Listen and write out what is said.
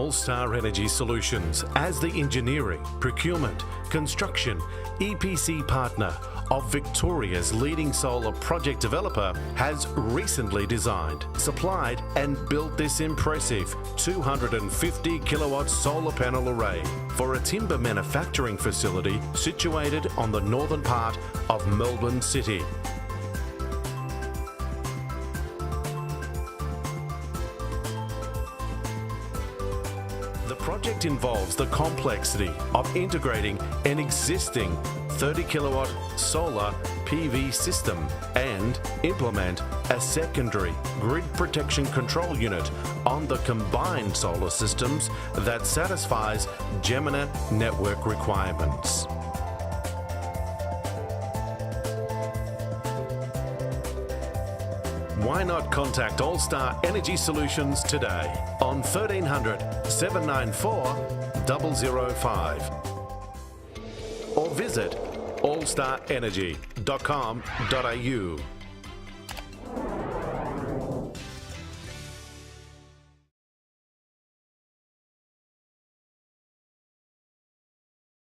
Allstar Energy Solutions as the engineering, procurement, construction, EPC partner of Victoria's leading solar project developer has recently designed, supplied and built this impressive 250 kilowatt solar panel array for a timber manufacturing facility situated on the northern part of Melbourne City. The project involves the complexity of integrating an existing 30 kilowatt solar PV system and implement a secondary grid protection control unit on the combined solar systems that satisfies Jemena network requirements. Why not contact Allstar Energy Solutions today on 1300 794 005 or visit allstarenergy.com.au.